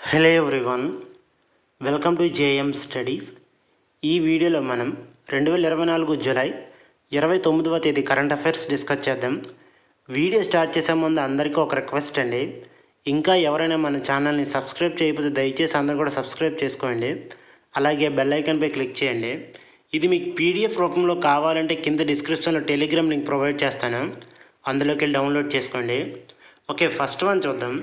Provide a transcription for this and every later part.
Hello everyone, welcome to JM studies. ఈ వీడియోలో మనం 2024 జూలై 29వ తేదీ కరెంట్ అఫైర్స్ డిస్కస్ చేద్దాం. వీడియో స్టార్ట్ చేసే ముందు అందరికీ ఒక రిక్వెస్ట్ అండి. ఇంకా ఎవరైనా మన ఛానల్ని సబ్స్క్రైబ్ చేయకపోతే దయచేసి అందరూ కూడా సబ్స్క్రైబ్ చేసుకోండి. అలాగే బెల్ ఐకాన్పై క్లిక్ చేయండి. ఇది మీకు పీడిఎఫ్ రూపంలో కావాలంటే కింద డిస్క్రిప్షన్లో టెలిగ్రామ్ లింక్ ప్రొవైడ్ చేస్తాను, అందులోకి వెళ్ళి డౌన్లోడ్ చేసుకోండి. ఓకే, ఫస్ట్ వన్ చూద్దాం.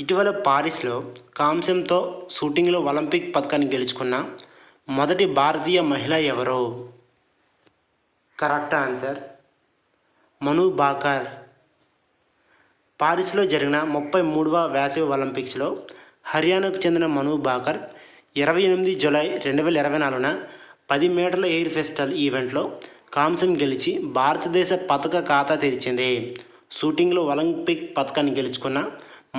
ఇటీవల పారిస్లో కాంస్యంతో షూటింగ్లో ఒలింపిక్ పథకాన్ని గెలుచుకున్న మొదటి భారతీయ మహిళ ఎవరు? కరెక్ట్ ఆన్సర్ మను భాకర్. పారిస్లో జరిగిన 33వ వేసవి ఒలింపిక్స్లో హర్యానాకు చెందిన మను భాకర్ 28 జూలై 2024న 10 మీటర్ల ఎయిర్ పిస్టల్ ఈవెంట్లో కాంస్యం గెలిచి భారతదేశ పథక ఖాతా తెరిచింది. షూటింగ్లో ఒలింపిక్ పథకాన్ని గెలుచుకున్న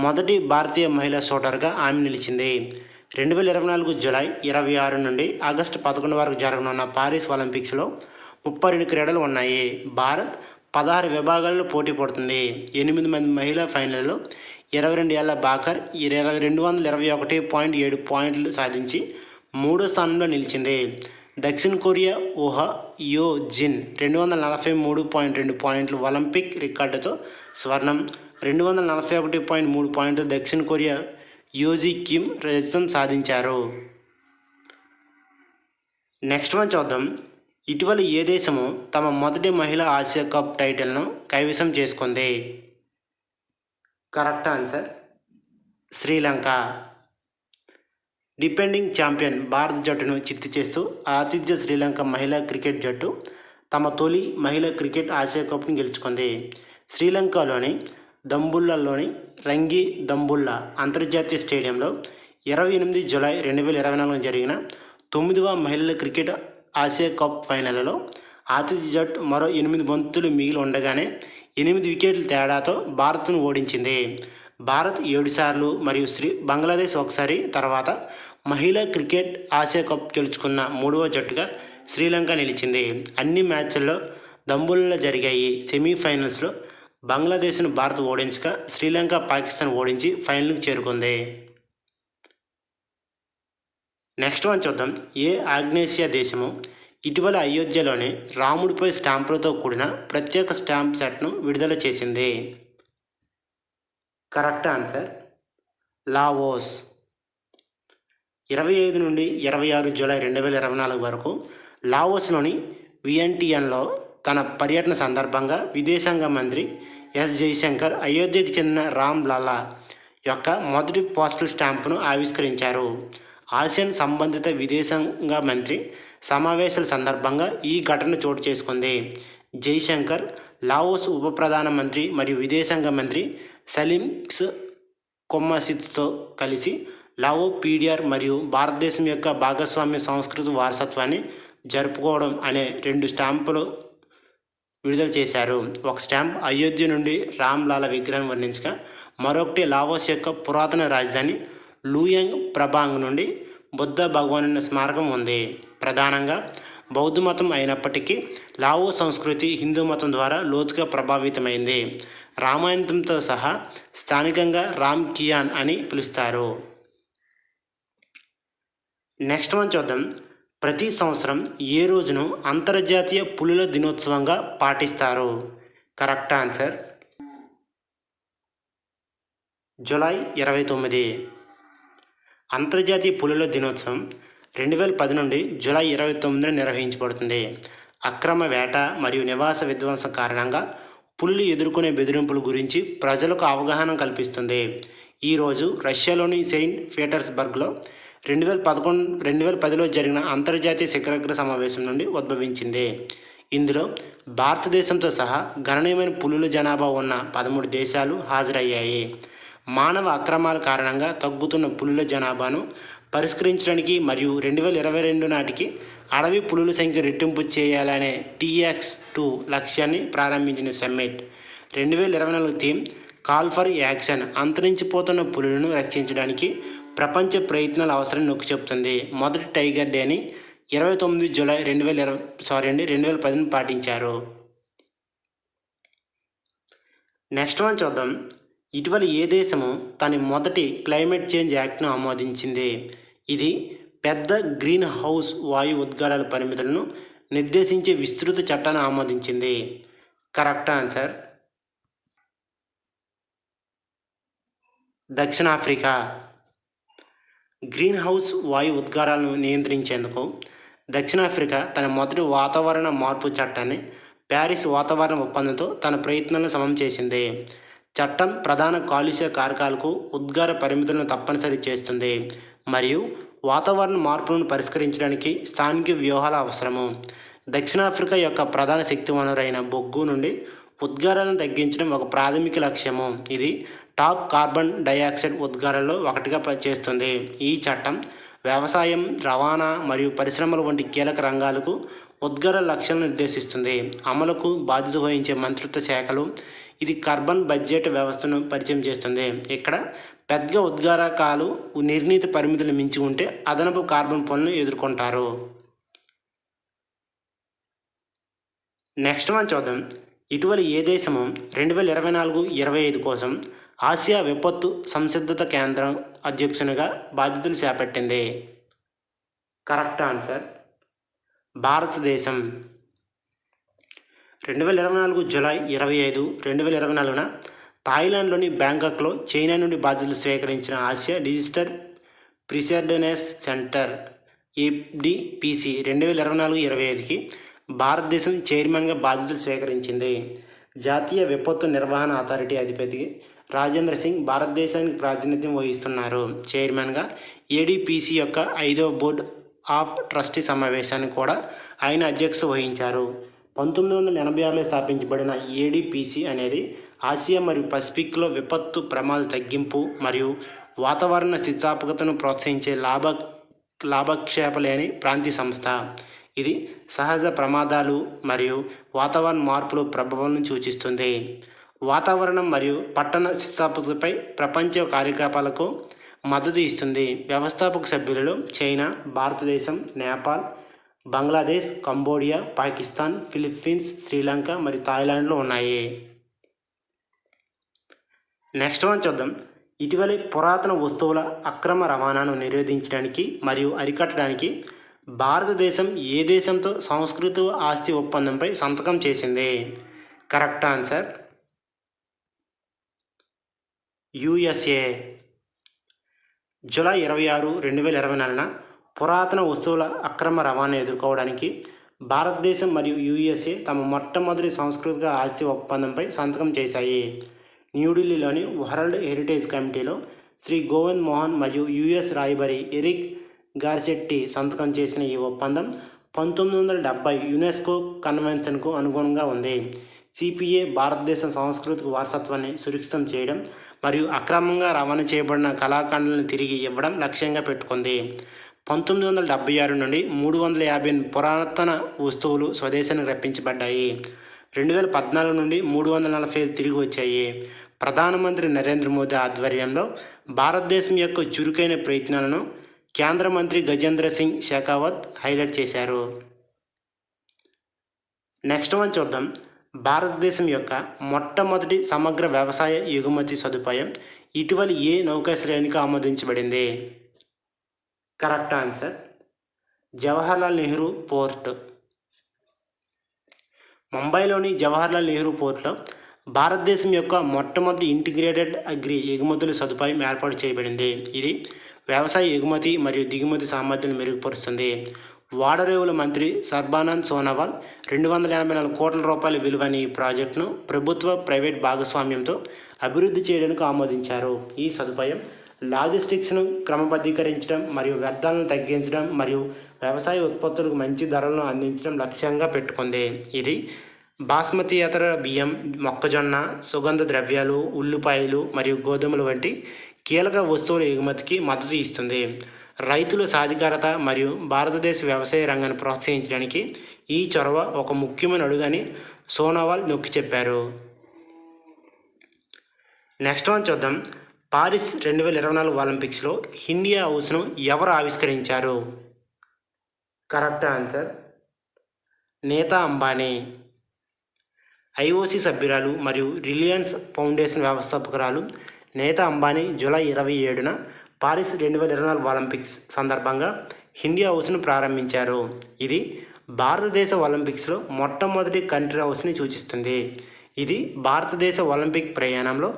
మొదటి భారతీయ మహిళా షూటర్గా ఆమె నిలిచింది. 2024 జూలై 26 నుండి ఆగస్టు 11 వరకు జరగనున్న పారిస్ ఒలింపిక్స్లో 32 క్రీడలు ఉన్నాయి. భారత్ 16 విభాగాల్లో పోటీ పడుతుంది. 8 మంది మహిళా ఫైనల్లో 22 ఏళ్ల భాకర్ 221.7 పాయింట్లు సాధించి 3వ స్థానంలో నిలిచింది. దక్షిణ కొరియా ఊహా యో జిన్ 243.2 పాయింట్లు ఒలింపిక్ రికార్డుతో స్వర్ణం, 241.3 పాయింట్లు దక్షిణ కొరియా యోజీ కిమ్ రజతం సాధించారు. నెక్స్ట్ వన్ చూద్దాం. ఇటీవల ఏ దేశము తమ మొదటి మహిళా ఆసియా కప్ టైటిల్ను కైవసం చేసుకుంది? Correct answer Sri Lanka. Defending champion భారత జట్టును చిత్తు చేస్తూ ఆతిథ్య శ్రీలంక మహిళా క్రికెట్ జట్టు తమ తొలి మహిళా క్రికెట్ ఆసియా కప్ను గెలుచుకుంది. శ్రీలంకలోని దంబుల్లాలోని రంగి దంబుల్లా అంతర్జాతీయ స్టేడియంలో 28 జూలై 2024 జరిగిన 9వ మహిళల క్రికెట్ ఆసియా కప్ ఫైనల్లో ఆతిథ్య జట్టు మరో 8 బంతులు మిగిలి ఉండగానే 8 వికెట్ల తేడాతో భారత్ను ఓడించింది. భారత్ 7 సార్లు మరియు బంగ్లాదేశ్ ఒకసారి తర్వాత మహిళా క్రికెట్ ఆసియా కప్ గెలుచుకున్న 3వ జట్టుగా శ్రీలంక నిలిచింది. అన్ని మ్యాచ్ల్లో దంబుల్లా జరిగాయి. సెమీఫైనల్స్లో బంగ్లాదేశ్ను భారత్ ఓడించగా శ్రీలంక పాకిస్తాన్ ఓడించి ఫైనల్కి చేరుకుంది. నెక్స్ట్ వన్ చూద్దాం. ఏ ఆగ్నేసియా దేశము ఇటీవల అయోధ్యలోని రాముడిపై స్టాంపులతో కూడిన ప్రత్యేక స్టాంప్ సెట్ను విడుదల చేసింది? Correct answer Laos. 25 నుండి 26 జూలై 2024 వరకు లావోస్లోని వియెంటియన్లో తన పర్యటన సందర్భంగా విదేశాంగ మంత్రి ఎస్ జయశంకర్ అయోధ్యకు చెందిన రామ్ లల్లా యొక్క మొదటి పోస్టల్ స్టాంపును ఆవిష్కరించారు. ఆసియన్ సంబంధిత విదేశాంగ మంత్రి సమావేశాల సందర్భంగా ఈ ఘటన చోటు చేసుకుంది. జైశంకర్ లావోస్ ఉప ప్రధానమంత్రి మరియు విదేశాంగ మంత్రి సలీమ్స్ కొమ్మసిత్తో కలిసి లావో పీడిఆర్ మరియు భారతదేశం యొక్క భాగస్వామ్య సంస్కృతి వారసత్వాన్ని జరుపుకోవడం అనే 2 స్టాంపులు విడుదల చేశారు. ఒక స్టాంప్ అయోధ్య నుండి రామ్ లాలా విగ్రహం వర్ణించగా మరొకటి లావోస్ యొక్క పురాతన రాజధాని లూయాంగ్ ప్రభాంగ్ నుండి బుద్ధ భగవాను స్మారకం ఉంది. ప్రధానంగా బౌద్ధ మతం అయినప్పటికీ లావో సంస్కృతి హిందూ మతం ద్వారా లోతుగా ప్రభావితమైంది. రామాయణంతో సహా స్థానికంగా రామ్ కియాన్ అని పిలుస్తారు. నెక్స్ట్ వన్ చూద్దాం. ప్రతి సంవత్సరం ఏ రోజును అంతర్జాతీయ పులుల దినోత్సవంగా పాటిస్తారు? Correct answer July 29. అంతర్జాతీయ పులుల దినోత్సవం 2010 నుండి జూలై 29న నిర్వహించబడుతుంది. అక్రమ వేట మరియు నివాస విధ్వంసం కారణంగా పులులు ఎదుర్కొనే బెదిరింపుల గురించి ప్రజలకు అవగాహన కల్పిస్తుంది. ఈరోజు రష్యాలోని సెయింట్ పీటర్స్బర్గ్లో 2010లో జరిగిన అంతర్జాతీయ శిఖరాగ్ర సమావేశం నుండి ఉద్భవించింది. ఇందులో భారతదేశంతో సహా గణనీయమైన పులుల జనాభా ఉన్న 13 దేశాలు హాజరయ్యాయి. మానవ అక్రమాల కారణంగా తగ్గుతున్న పులుల జనాభాను పరిష్కరించడానికి మరియు 2022 నాటికి అడవి పులుల సంఖ్య రెట్టింపు చేయాలనే TX2 లక్ష్యాన్ని ప్రారంభించిన summit 2024 theme call for action అంతరించిపోతున్న పులులను రక్షించడానికి ప్రపంచ ప్రయత్నాల అవసరం నొక్కి చెబుతుంది. మొదటి టైగర్ డేని 29 జూలై 2010 పాటించారు. నెక్స్ట్ వన్ చూద్దాం. ఇటీవల ఏ దేశము తన మొదటి క్లైమేట్ చేంజ్ యాక్ట్ను ఆమోదించింది? ఇది పెద్ద గ్రీన్ హౌస్ వాయు ఉద్గారాల పరిమితులను నిర్దేశించే విస్తృత చట్టాన్ని ఆమోదించింది. Correct answer. దక్షిణాఫ్రికా. గ్రీన్ హౌస్ వాయు ఉద్గారాలను నియంత్రించేందుకు దక్షిణాఫ్రికా తన మొదటి వాతావరణ మార్పు చట్టాన్ని ప్యారిస్ వాతావరణ ఒప్పందంతో తన ప్రయత్నాలను సమం చేసింది. చట్టం ప్రధాన కాలుష్య కారకాలకు ఉద్గార పరిమితులను తప్పనిసరి చేస్తుంది మరియు వాతావరణ మార్పులను పరిష్కరించడానికి స్థానిక వ్యూహాల అవసరము. దక్షిణాఫ్రికా యొక్క ప్రధాన శక్తి వనరైన బొగ్గు నుండి ఉద్గారాలను తగ్గించడం ఒక ప్రాథమిక లక్ష్యము. ఇది టాప్ కార్బన్ డయాక్సైడ్ ఉద్గారాల్లో ఒకటిగా చేస్తుంది. ఈ చట్టం వ్యవసాయం, రవాణా మరియు పరిశ్రమల వంటి కీలక రంగాలకు ఉద్గార లక్ష్యాలను నిర్దేశిస్తుంది. అమలుకు బాధ్యత వహించే మంత్రిత్వ శాఖలు ఇది కార్బన్ బడ్జెట్ వ్యవస్థను పరిచయం చేస్తుంది. ఇక్కడ పెద్ద ఉద్గారకాలు నిర్ణీత పరిమితులు మించి ఉంటే అదనపు కార్బన్ పన్నులను ఎదుర్కొంటారు. నెక్స్ట్ మనం చూద్దాం. ఇటీవల ఏ దేశము 2024-25 కోసం ఆసియా విపత్తు సంసిద్ధత కేంద్రం అధ్యక్షునిగా బాధ్యతలు చేపట్టింది? Correct answer. భారతదేశం. 2024 జూలై 25, 2024న థాయిలాండ్లోని బ్యాంకాక్లో చైనా నుండి బాధ్యతలు స్వీకరించిన Asia digital preparedness centre ADPC 2024-25కి భారతదేశం చైర్మన్గా బాధ్యతలు స్వీకరించింది. జాతీయ విపత్తు నిర్వహణ అథారిటీ అధిపతి రాజేంద్ర సింగ్ భారతదేశానికి ప్రాతినిధ్యం వహిస్తున్నారు. చైర్మన్గా ADPC యొక్క 5వ బోర్డ్ ఆఫ్ ట్రస్టీ సమావేశాన్ని కూడా ఆయన అధ్యక్షత వహించారు. 1986లో స్థాపించబడిన ADPC అనేది ఆసియా మరియు పసిఫిక్లో విపత్తు ప్రమాద తగ్గింపు మరియు వాతావరణ స్థితిస్థాపకతను ప్రోత్సహించే లాభాపేక్ష లేని ప్రాంతీయ సంస్థ. ఇది సహజ ప్రమాదాలు మరియు వాతావరణ మార్పుల ప్రభావాలను సూచిస్తుంది. వాతావరణం మరియు పట్టణ స్థితిస్థాపకతపై ప్రపంచ కార్యకలాపాలకు మద్దతు ఇస్తుంది. వ్యవస్థాపక సభ్యులలో చైనా, భారతదేశం, నేపాల్, బంగ్లాదేశ్, కంబోడియా, పాకిస్తాన్, ఫిలిప్పీన్స్, శ్రీలంక మరియు థాయిలాండ్లో ఉన్నాయి. నెక్స్ట్ వన్ చూద్దాం. ఇటీవల పురాతన వస్తువుల అక్రమ రవాణాను నిరోధించడానికి మరియు అరికట్టడానికి భారతదేశం ఏ దేశంతో సాంస్కృతిక ఆస్తి ఒప్పందంపై సంతకం చేసింది? Correct answer. USA. జూలై 26, 2024న పురాతన వస్తువుల అక్రమ రవాణా ఎదుర్కోవడానికి భారతదేశం మరియు USA తమ మొట్టమొదటి సాంస్కృతిక ఆస్తి ఒప్పందంపై సంతకం చేశాయి. న్యూఢిల్లీలోని వరల్డ్ హెరిటేజ్ కమిటీలో శ్రీ గోవింద్ మోహన్ మరియు US రాయబారి ఎరిక్ గార్సెట్టి సంతకం చేసిన ఈ ఒప్పందం 1970 యునెస్కో కన్వెన్షన్కు అనుగుణంగా ఉంది. CPA భారతదేశం సాంస్కృతిక వారసత్వాన్ని సురక్షితం చేయడం మరియు అక్రమంగా రవాణా చేయబడిన కళాఖండాలను తిరిగి ఇవ్వడం లక్ష్యంగా పెట్టుకుంది. 1976 నుండి 350 పురాతన వస్తువులు స్వదేశానికి రప్పించబడ్డాయి. 2014 నుండి 345 తిరిగి వచ్చాయి. ప్రధానమంత్రి నరేంద్ర మోదీ ఆధ్వర్యంలో భారతదేశం యొక్క చురుకైన ప్రయత్నాలను కేంద్ర మంత్రి గజేంద్ర సింగ్ షెకావత్ హైలైట్ చేశారు. నెక్స్ట్ వన్ చూద్దాం. భారతదేశం యొక్క మొట్టమొదటి సమగ్ర వ్యవసాయ ఎగుమతి సదుపాయం ఇటీవల ఏ నౌకాశ్రయానికి ఆమోదించబడింది? Correct answer. Jawaharlal Nehru port. ముంబైలోని జవహర్లాల్ నెహ్రూ పోర్ట్లో భారతదేశం యొక్క మొట్టమొదటి ఇంటిగ్రేటెడ్ అగ్రి ఎగుమతుల సదుపాయం ఏర్పాటు చేయబడింది. ఇది వ్యవసాయ ఎగుమతి మరియు దిగుమతి సామర్థ్యాన్ని మెరుగుపరుస్తుంది. వాడరేవుల మంత్రి సర్బానంద్ సోనోవాల్ 284 కోట్ల రూపాయల విలువైన ఈ ప్రాజెక్టును ప్రభుత్వ ప్రైవేట్ భాగస్వామ్యంతో అభివృద్ధి చేయడానికి ఆమోదించారు. ఈ సదుపాయం లాజిస్టిక్స్ను క్రమబద్ధీకరించడం మరియు వ్యర్థాలను తగ్గించడం మరియు వ్యవసాయ ఉత్పత్తులకు మంచి ధరలను అందించడం లక్ష్యంగా పెట్టుకుంది. ఇది బాస్మతీయేతర బియ్యం, మొక్కజొన్న, సుగంధ ద్రవ్యాలు, ఉల్లిపాయలు మరియు గోధుమలు వంటి కీలక వస్తువుల ఎగుమతికి మద్దతు ఇస్తుంది. రైతుల సాధికారత మరియు భారతదేశ వ్యవసాయ రంగాన్ని ప్రోత్సహించడానికి ఈ చొరవ ఒక ముఖ్యమైన అడుగని సోనోవాల్ నొక్కి చెప్పారు. నెక్స్ట్ వన్ చూద్దాం. పారిస్ 2024 ఒలింపిక్స్లో ఇండియా హౌస్ను ఎవరు ఆవిష్కరించారు? Correct answer. Nita Ambani. IOC సభ్యురాలు మరియు రిలయన్స్ ఫౌండేషన్ వ్యవస్థాపకురాలు నేత అంబానీ జూలై 27న పారిస్ 2024 ఒలింపిక్స్ సందర్భంగా ఇండియా హౌస్ను ప్రారంభించారు. ఇది భారతదేశ ఒలింపిక్స్లో మొట్టమొదటి కంట్రీ హౌస్ని సూచిస్తుంది. ఇది భారతదేశ ఒలింపిక్ ప్రయాణంలో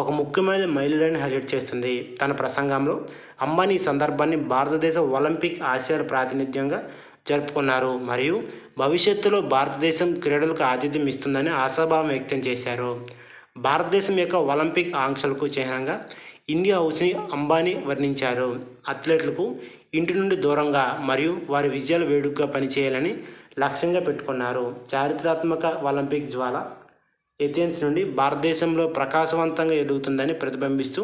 ఒక ముఖ్యమైన మైలురాయిని హైలైట్ చేస్తుంది. తన ప్రసంగంలో అంబానీ ఈ సందర్భాన్ని భారతదేశ ఒలింపిక్ ఆసియాల ప్రాతినిధ్యంగా జరుపుకున్నారు మరియు భవిష్యత్తులో భారతదేశం క్రీడలకు ఆతిథ్యం ఇస్తుందని ఆశాభావం వ్యక్తం చేశారు. భారతదేశం యొక్క ఒలింపిక్ ఆంక్షలకు చిహ్నంగా ఇండియా హౌస్ని అంబానీ వర్ణించారు. అథ్లెట్లకు ఇంటి నుండి దూరంగా మరియు వారి విజయాల వేడుకగా పనిచేయాలని లక్ష్యంగా పెట్టుకున్నారు. చారిత్రాత్మక ఒలింపిక్ జ్వాల ఏథెన్స్ నుండి భారతదేశంలో ప్రకాశవంతంగా ఎదుగుతుందని ప్రతిబింబిస్తూ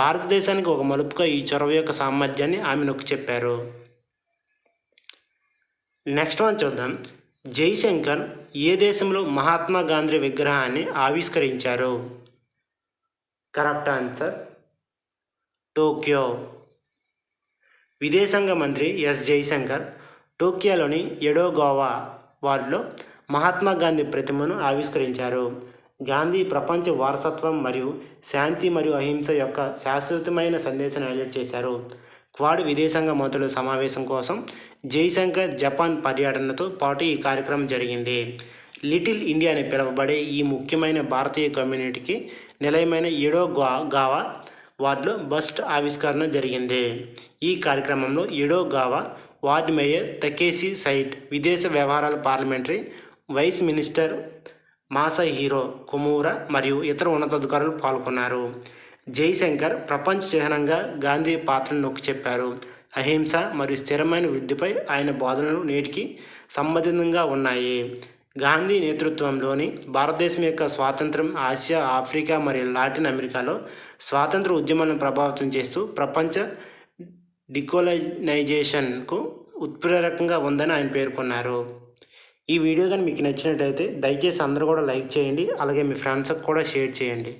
భారతదేశానికి ఒక మలుపుగా ఈ చొరవ యొక్క సామర్థ్యాన్ని ఆమె నొక్కి చెప్పారు. నెక్స్ట్ వన్ చూద్దాం. జైశంకర్ ఏ దేశంలో మహాత్మా గాంధీ విగ్రహాన్ని ఆవిష్కరించారు? Correct answer Tokyo. విదేశాంగ మంత్రి ఎస్ జైశంకర్ టోక్యోలోని ఎడోగావా వార్డులో మహాత్మా గాంధీ ప్రతిమను ఆవిష్కరించారు. గాంధీ ప్రపంచ వారసత్వం మరియు శాంతి మరియు అహింస యొక్క శాశ్వతమైన సందేశాన్ని హైలైట్ చేశారు. క్వాడ్ విదేశాంగ మంత్రుల సమావేశం కోసం జైశంకర్ జపాన్ పర్యటనతో పాటు ఈ కార్యక్రమం జరిగింది. లిటిల్ ఇండియా అని పిలువబడే ఈ ముఖ్యమైన భారతీయ కమ్యూనిటీకి నిలయమైన ఎడోగావా వార్డులో బస్ట్ ఆవిష్కరణ జరిగింది. ఈ కార్యక్రమంలో ఎడోగావా వార్డ్ మేయర్ తకేషి సైట్, విదేశ వ్యవహారాల పార్లమెంటరీ వైస్ మినిస్టర్ మాసహిరో కుమురా మరియు ఇతర ఉన్నతాధికారులు పాల్గొన్నారు. జైశంకర్ ప్రపంచ చిహ్నంగా గాంధీ పాత్రను నొక్కి చెప్పారు. అహింస మరియు స్థిరమైన వృద్ధిపై ఆయన బోధనలు నేటికి సంబంధితంగా ఉన్నాయి. గాంధీ నేతృత్వంలోని భారతదేశం యొక్క స్వాతంత్రం ఆసియా, ఆఫ్రికా మరియు లాటిన్ అమెరికాలో స్వాతంత్ర ఉద్యమాలను ప్రభావితం చేస్తూ ప్రపంచ డికోలనైజేషన్కు ఉత్ప్రేరకంగా ఉందని ఆయన పేర్కొన్నారు. ఈ వీడియో కానీ మీకు నచ్చినట్లయితే దయచేసి అందరూ కూడా లైక్ చేయండి, అలాగే మీ ఫ్రెండ్స్కి కూడా షేర్ చేయండి.